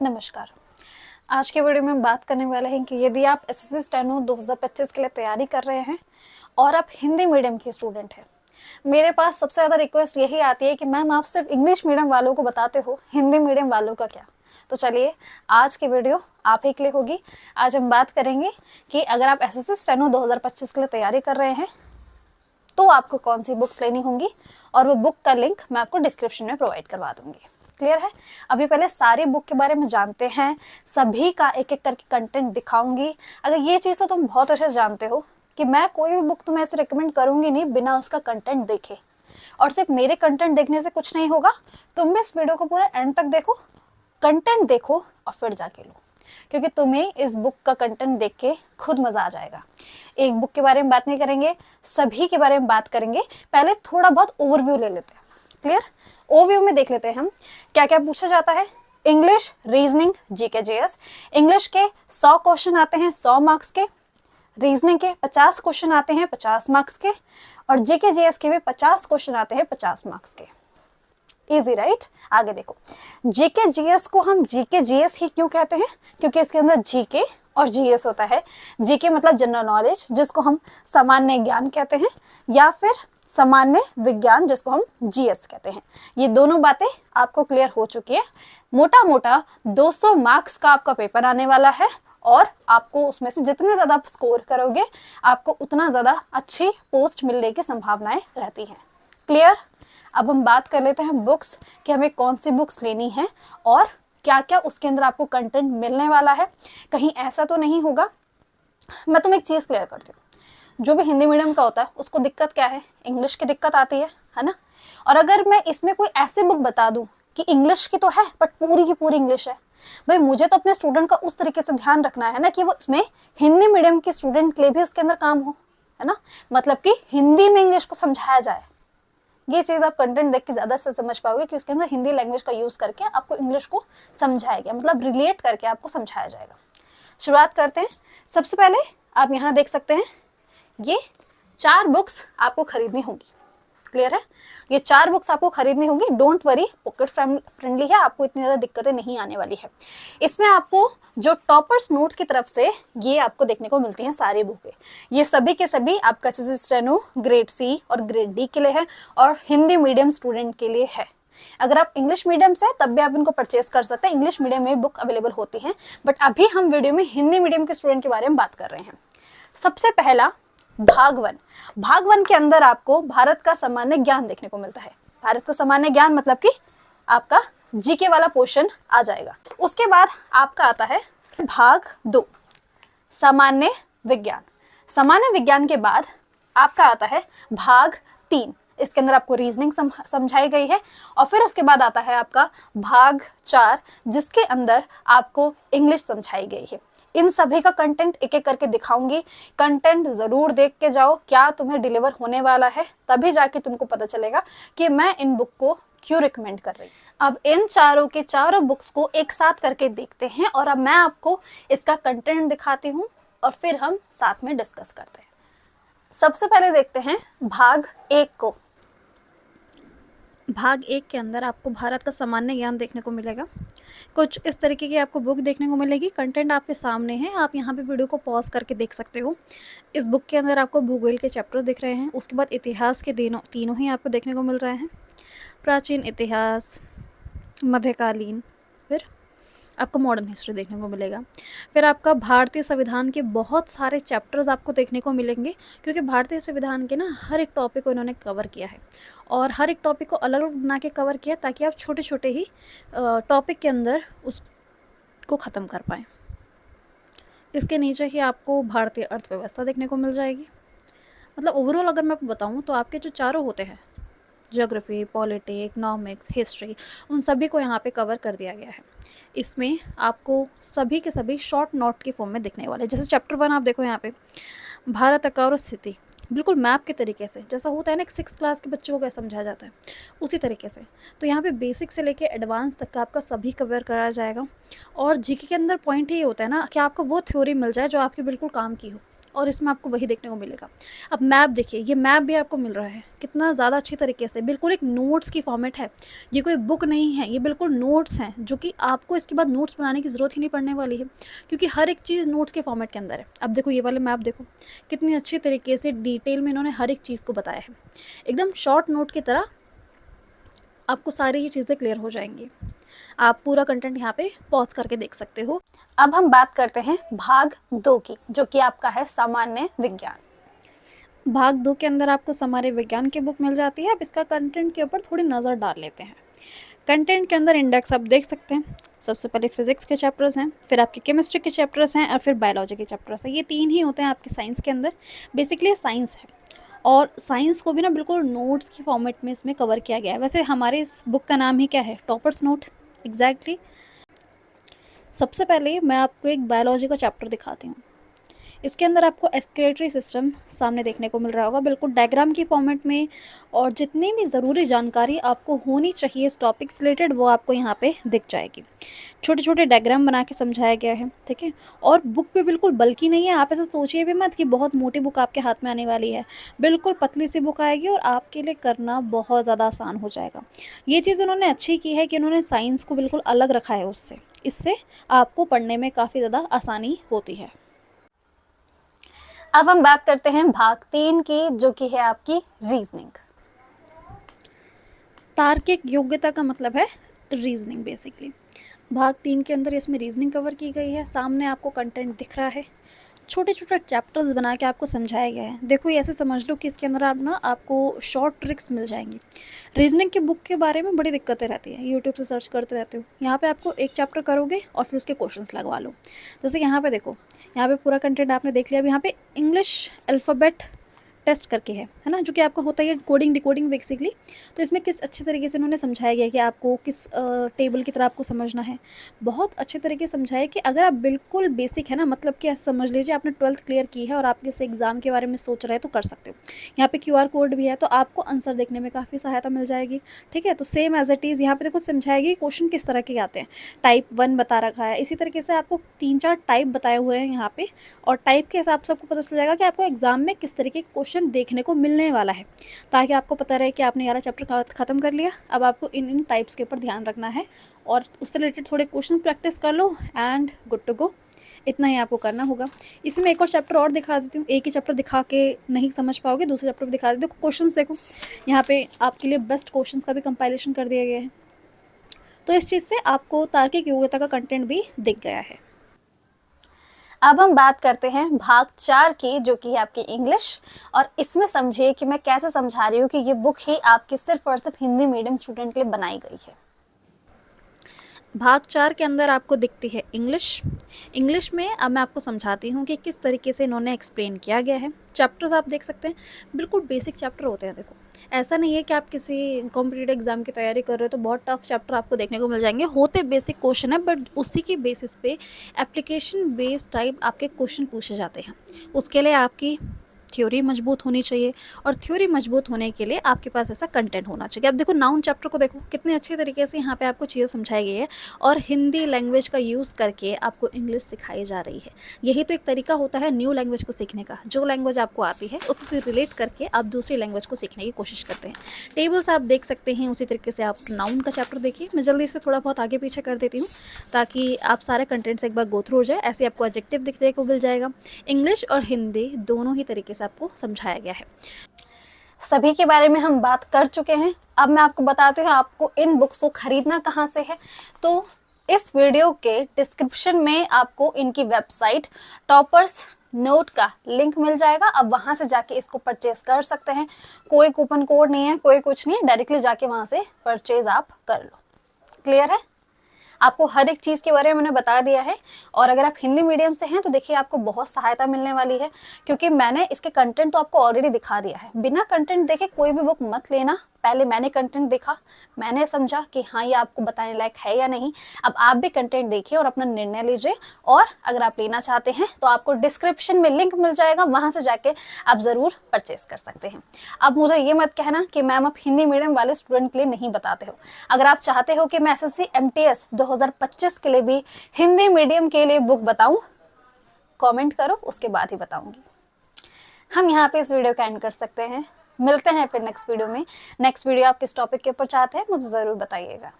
नमस्कार। आज के वीडियो में हम बात करने वाले हैं कि यदि आप एसएससी स्टेनो 2025 के लिए तैयारी कर रहे हैं और आप हिंदी मीडियम की स्टूडेंट हैं, मेरे पास सबसे ज़्यादा रिक्वेस्ट यही आती है कि मैम आप सिर्फ इंग्लिश मीडियम वालों को बताते हो, हिंदी मीडियम वालों का क्या। तो चलिए आज की वीडियो आप ही के लिए होगी। आज हम बात करेंगे कि अगर आप एसएससी स्टेनो 2025 के लिए तैयारी कर रहे हैं तो आपको कौन सी बुक्स लेनी होंगी, और वो बुक का लिंक मैं आपको डिस्क्रिप्शन में प्रोवाइड करवा दूंगी। क्लियर है? अभी पहले सारी बुक के बारे में जानते हैं, सभी का एक एक करके कंटेंट दिखाऊंगी। अगर ये चीज़ तो तुम बहुत अच्छे से जानते हो कि मैं कोई भी बुक तुम्हें ऐसे रिकमेंड करूंगी नहीं बिना उसका कंटेंट देखे, और सिर्फ मेरे कंटेंट देखने से कुछ नहीं होगा। तुम भी इस वीडियो को पूरा एंड तक देखो, कंटेंट देखो और फिर जाके लो, क्योंकि तुम्हें इस बुक का कंटेंट देख के खुद मज़ा आ जाएगा। एक बुक के बारे में बात नहीं करेंगे, सभी के बारे में बात करेंगे। पहले थोड़ा बहुत ओवरव्यू ले लेते हैं। क्लियर? ओवरव्यू में देख लेते हैं हम क्या क्या पूछा जाता है। English, reasoning, GK GS. English के 100 क्वेश्चन आते हैं 100 मार्क्स के, रीजनिंग के 50 क्वेश्चन आते हैं 50 मार्क्स के, और जीके जीएस के भी 50 क्वेश्चन आते हैं 50 मार्क्स के। Easy right? आगे देखो, जीके जीएस को हम जीके जीएस ही क्यों कहते हैं? क्योंकि इसके अंदर जीके और जीएस होता है। जीके मतलब जनरल नॉलेज, जिसको हम सामान्य ज्ञान कहते हैं, या फिर सामान्य विज्ञान, जिसको हम जीएस कहते हैं। ये दोनों बातें आपको क्लियर हो चुकी है। मोटा मोटा 200 मार्क्स का आपका पेपर आने वाला है, और आपको उसमें से जितने ज़्यादा आप स्कोर करोगे आपको उतना ज़्यादा अच्छी पोस्ट मिलने की संभावनाएं रहती हैं। क्लियर? अब हम बात कर लेते हैं बुक्स कि हमें कौन सी बुक्स लेनी है और क्या क्या उसके अंदर आपको कंटेंट मिलने वाला है। कहीं ऐसा तो नहीं होगा। मैं तुम्हें एक चीज़ क्लियर करती हूँ, जो भी हिंदी मीडियम का होता है उसको दिक्कत क्या है? इंग्लिश की दिक्कत आती है ना। और अगर मैं इसमें कोई ऐसी बुक बता दूँ कि इंग्लिश की तो है बट पूरी की पूरी इंग्लिश है, भाई मुझे तो अपने स्टूडेंट का उस तरीके से ध्यान रखना है ना कि वो इसमें हिंदी मीडियम के स्टूडेंट के लिए भी उसके अंदर काम हो, है ना। मतलब कि हिंदी में इंग्लिश को समझाया जाए। ये चीज़ आप कंटेंट देख के ज़्यादा से समझ पाओगे कि उसके अंदर हिंदी लैंग्वेज का यूज़ करके आपको इंग्लिश को समझाया गया, मतलब रिलेट करके आपको समझाया जाएगा। शुरुआत करते हैं। सबसे पहले आप यहाँ देख सकते हैं, ये 4 बुक्स आपको खरीदनी होंगी। क्लियर है? ये 4 बुक्स आपको खरीदनी होंगी। डोंट वरी, पॉकेट फ्रेंडली है, आपको इतनी ज़्यादा दिक्कतें नहीं आने वाली है। इसमें आपको जो टॉपर्स नोट्स की तरफ से ये आपको देखने को मिलती हैं सारी बुकें। ये सभी के सभी आपका एसएससी स्टेनो ग्रेड सी और ग्रेड डी के लिए है, और हिंदी मीडियम स्टूडेंट के लिए है। अगर आप इंग्लिश मीडियम से तब भी आप इनको परचेज कर सकते हैं। इंग्लिश मीडियम में बुक अवेलेबल होती हैं, बट अभी हम वीडियो में हिंदी मीडियम के स्टूडेंट के बारे में बात कर रहे हैं। सबसे पहला भाग 1। भाग 1 के अंदर आपको भारत का सामान्य ज्ञान देखने को मिलता है। भारत का सामान्य ज्ञान मतलब कि आपका जीके वाला पोर्शन आ जाएगा। उसके बाद आपका आता है भाग 2, सामान्य विज्ञान। सामान्य विज्ञान के बाद आपका आता है भाग 3। इसके अंदर आपको रीजनिंग समझाई गई है, और फिर उसके बाद आता है आपका भाग 4, जिसके अंदर आपको इंग्लिश समझाई गई है। इन सभी का कंटेंट एक एक करके दिखाऊंगी। कंटेंट ज़रूर देख के जाओ, क्या तुम्हें डिलीवर होने वाला है, तभी जाके तुमको पता चलेगा कि मैं इन बुक को क्यों रिकमेंड कर रही हूँ। अब इन चारों के चारों बुक्स को एक साथ करके देखते हैं, और अब मैं आपको इसका कंटेंट दिखाती हूँ और फिर हम साथ में डिस्कस करते हैं। सबसे पहले देखते हैं भाग 1 को। भाग 1 के अंदर आपको भारत का सामान्य ज्ञान देखने को मिलेगा। कुछ इस तरीके की आपको बुक देखने को मिलेगी। कंटेंट आपके सामने है, आप यहाँ पे वीडियो को पॉज करके देख सकते हो। इस बुक के अंदर आपको भूगोल के चैप्टर दिख रहे हैं। उसके बाद इतिहास के तीनों ही आपको देखने को मिल रहे हैं। प्राचीन इतिहास, मध्यकालीन, फिर आपको मॉडर्न हिस्ट्री देखने को मिलेगा। फिर आपका भारतीय संविधान के बहुत सारे चैप्टर्स आपको देखने को मिलेंगे, क्योंकि भारतीय संविधान के ना हर एक टॉपिक को इन्होंने कवर किया है, और हर एक टॉपिक को अलग अलग बना के कवर किया ताकि आप छोटे छोटे ही टॉपिक के अंदर उसको ख़त्म कर पाएँ। इसके नीचे ही आपको भारतीय अर्थव्यवस्था देखने को मिल जाएगी। मतलब ओवरऑल अगर मैं आपको बताऊँ तो आपके जो चारों होते हैं, ज्योग्राफी, पॉलिटी, इकोनॉमिक्स, हिस्ट्री, उन सभी को यहाँ पे कवर कर दिया गया है। इसमें आपको सभी के सभी शॉर्ट नोट के फॉर्म में दिखने वाले। जैसे चैप्टर 1 आप देखो यहाँ पे, भारत आकार और स्थिति, बिल्कुल मैप के तरीके से, जैसा होता है ना 6 क्लास के बच्चों को कैसे समझाया जाता है, उसी तरीके से। तो यहाँ पे बेसिक से लेके एडवांस तक का आपका सभी कवर कराया जाएगा। और जीके के अंदर पॉइंट ही होता है ना कि आपको वो थ्योरी मिल जाए जो आपके बिल्कुल काम की हो। और इसमें आपको वही देखने को मिलेगा। अब मैप देखिए, ये मैप भी आपको मिल रहा है कितना ज़्यादा अच्छी तरीके से, बिल्कुल एक नोट्स की फॉर्मेट है। ये कोई बुक नहीं है, ये बिल्कुल नोट्स हैं, जो कि आपको इसके बाद नोट्स बनाने की ज़रूरत ही नहीं पड़ने वाली है, क्योंकि हर एक चीज़ नोट्स के फॉर्मेट के अंदर है। अब देखो ये वाले मैप देखो, कितनी अच्छी तरीके से डिटेल में इन्होंने हर एक चीज़ को बताया है, एकदम शॉर्ट नोट की तरह आपको सारी ही चीज़ें क्लियर हो जाएंगी। आप पूरा कंटेंट यहाँ पे पॉज करके देख सकते हो। अब हम बात करते हैं भाग 2 की, जो कि आपका है सामान्य विज्ञान। भाग 2 के अंदर आपको सामान्य विज्ञान की बुक मिल जाती है। अब इसका कंटेंट के ऊपर थोड़ी नज़र डाल लेते हैं। कंटेंट के अंदर इंडेक्स आप देख सकते हैं। सबसे पहले फिजिक्स के चैप्टर्स हैं, फिर आपके केमिस्ट्री के चैप्टर्स हैं, और फिर बायोलॉजी के चैप्टर्स हैं। ये 3 ही होते हैं आपके साइंस के अंदर। बेसिकली साइंस है, और साइंस को भी ना बिल्कुल नोट्स की फॉर्मेट में इसमें कवर किया गया है। वैसे हमारे इस बुक का नाम ही क्या है, टॉपर्स नोट। एग्जैक्टली। सबसे पहले मैं आपको एक बायोलॉजी का चैप्टर दिखाती हूँ। इसके अंदर आपको एस्केलेटरी सिस्टम सामने देखने को मिल रहा होगा, बिल्कुल डायग्राम की फॉर्मेट में, और जितनी भी ज़रूरी जानकारी आपको होनी चाहिए इस टॉपिक से रिलेटेड वो आपको यहाँ पे दिख जाएगी। छोटे छोटे डायग्राम बना के समझाया गया है, ठीक है। और बुक भी बिल्कुल बल्कि नहीं है, आप ऐसा सोचिए भी मत कि बहुत मोटी बुक आपके हाथ में आने वाली है। बिल्कुल पतली सी बुक आएगी और आपके लिए करना बहुत ज़्यादा आसान हो जाएगा। ये चीज़ उन्होंने अच्छी की है कि उन्होंने साइंस को बिल्कुल अलग रखा है उससे, इससे आपको पढ़ने में काफ़ी ज़्यादा आसानी होती है। अब हम बात करते हैं भाग 3 की, जो कि है आपकी रीजनिंग। तार्किक योग्यता का मतलब है रीजनिंग बेसिकली। भाग 3 के अंदर इसमें रीजनिंग कवर की गई है। सामने आपको कंटेंट दिख रहा है, छोटे छोटे चैप्टर्स बना के आपको समझाया गया है। देखो ये ऐसे समझ लो कि इसके अंदर आपको शॉर्ट ट्रिक्स मिल जाएंगी। रीजनिंग के बुक के बारे में बड़ी दिक्कतें रहती हैं, यूट्यूब से सर्च करते रहते हो। यहाँ पे आपको एक चैप्टर करोगे और फिर उसके क्वेश्चंस लगवा लो। जैसे यहाँ पे देखो, यहाँ पे पूरा कंटेंट आपने देख लिया। अब यहाँ पे इंग्लिश अल्फ़ाबेट टेस्ट करके है ना, जो कि आपका होता है कोडिंग डिकोडिंग बेसिकली। तो इसमें किस अच्छे तरीके से उन्होंने समझाया गया कि आपको किस टेबल की तरह आपको समझना है। बहुत अच्छे तरीके से समझाया कि अगर आप बिल्कुल बेसिक है ना, मतलब कि समझ लीजिए आपने 12th क्लियर की है और आप किसी एग्ज़ाम के बारे में सोच रहे हैं तो कर सकते हो। यहाँ पे QR कोड भी है, तो आपको आंसर देखने में काफ़ी सहायता मिल जाएगी, ठीक है। तो सेम एज इट इज़ यहाँ पे देखो समझाएगी क्वेश्चन किस तरह के आते हैं। टाइप 1 बता रखा है, इसी तरीके से आपको 3-4 टाइप बताए हुए हैं यहाँ पे, और टाइप के हिसाब से आपको पता चल जाएगा कि आपको एग्जाम में किस तरीके के क्वेश्चन देखने को मिलने वाला है, ताकि आपको पता रहे कि आपने 11 चैप्टर ख़त्म कर लिया। अब आपको इन टाइप्स के ऊपर ध्यान रखना है और उससे रिलेटेड थोड़े क्वेश्चन प्रैक्टिस कर लो एंड गुड टू गो। इतना ही आपको करना होगा। इसमें एक और चैप्टर और दिखा देती हूँ, एक ही चैप्टर दिखा के नहीं समझ पाओगे, दूसरे चैप्टर दिखा देती हूँ। क्वेश्चंस देखो, यहाँ पे आपके लिए बेस्ट क्वेश्चंस का भी कंपाइलेशन कर दिया गया है। तो इस चीज़ से आपको तार्किक योग्यता का कंटेंट भी दिख गया है। अब हम बात करते हैं भाग 4 की, जो कि है आपकी इंग्लिश। और इसमें समझिए कि मैं कैसे समझा रही हूँ कि ये बुक ही आपके सिर्फ और सिर्फ हिंदी मीडियम स्टूडेंट के लिए बनाई गई है। भाग 4 के अंदर आपको दिखती है इंग्लिश। इंग्लिश में अब मैं आपको समझाती हूँ कि किस तरीके से इन्होंने एक्सप्लेन किया गया है। चैप्टर्स आप देख सकते हैं, बिल्कुल बेसिक चैप्टर होते हैं। देखो ऐसा नहीं है कि आप किसी कॉम्पिटिटिव एग्जाम की तैयारी कर रहे हो तो बहुत टफ चैप्टर आपको देखने को मिल जाएंगे। होते बेसिक क्वेश्चन है, बट उसी की बेसिस पे एप्लीकेशन बेस्ड टाइप आपके क्वेश्चन पूछे जाते हैं। उसके लिए आपकी थ्योरी मजबूत होनी चाहिए, और थ्योरी मजबूत होने के लिए आपके पास ऐसा कंटेंट होना चाहिए। अब देखो नाउन चैप्टर को देखो, कितने अच्छे तरीके से यहाँ पे आपको चीज़ें समझाई गई है, और हिंदी लैंग्वेज का यूज़ करके आपको इंग्लिश सिखाई जा रही है। यही तो एक तरीका होता है न्यू लैंग्वेज को सीखने का। जो लैंग्वेज आपको आती है उससे रिलेट करके आप दूसरी लैंग्वेज को सीखने की कोशिश करते हैं। टेबल्स आप देख सकते हैं, उसी तरीके से आप नाउन का चैप्टर देखिए। मैं जल्दी से थोड़ा बहुत आगे पीछे कर देती हूँ ताकि आप सारे कंटेंट्स एक बार गो थ्रू हो जाए। ऐसे आपको एडजेक्टिव दिखने को मिल जाएगा। इंग्लिश और हिंदी दोनों ही तरीके से आपको समझाया गया है। सभी के बारे में हम बात कर चुके हैं। अब मैं आपको बताती हूँ आपको इन बुक्स को खरीदना कहाँ से है। तो इस वीडियो के डिस्क्रिप्शन में आपको इनकी वेबसाइट टॉपर्स नोट का लिंक मिल जाएगा। अब वहां से जाके इसको परचेज कर सकते हैं। कोई कूपन कोड नहीं है, कोई कुछ नहीं है, डायरेक्टली जाके वहां से परचेज आप कर लो। क्लियर है? आपको हर एक चीज़ के बारे में मैंने बता दिया है। और अगर आप हिंदी मीडियम से हैं तो देखिए आपको बहुत सहायता मिलने वाली है, क्योंकि मैंने इसके कंटेंट तो आपको ऑलरेडी दिखा दिया है। बिना कंटेंट देखे कोई भी बुक मत लेना। पहले मैंने कंटेंट देखा, मैंने समझा कि हाँ ये आपको बताने लायक है या नहीं। अब आप भी कंटेंट देखिए और अपना निर्णय लीजिए। और अगर आप लेना चाहते हैं तो आपको डिस्क्रिप्शन में लिंक मिल जाएगा, वहां से जाके आप ज़रूर परचेज कर सकते हैं। अब मुझे ये मत कहना कि मैम आप हिंदी मीडियम वाले स्टूडेंट के लिए नहीं बताते हो। अगर आप चाहते हो कि मैं SSC MTS 2025 के लिए भी हिंदी मीडियम के लिए बुक बताऊँ, कॉमेंट करो, उसके बाद ही बताऊँगी। हम यहाँ पे इस वीडियो का एंड कर सकते हैं। मिलते हैं फिर नेक्स्ट वीडियो में। नेक्स्ट वीडियो आप किस टॉपिक के ऊपर चाहते हैं मुझे ज़रूर बताइएगा।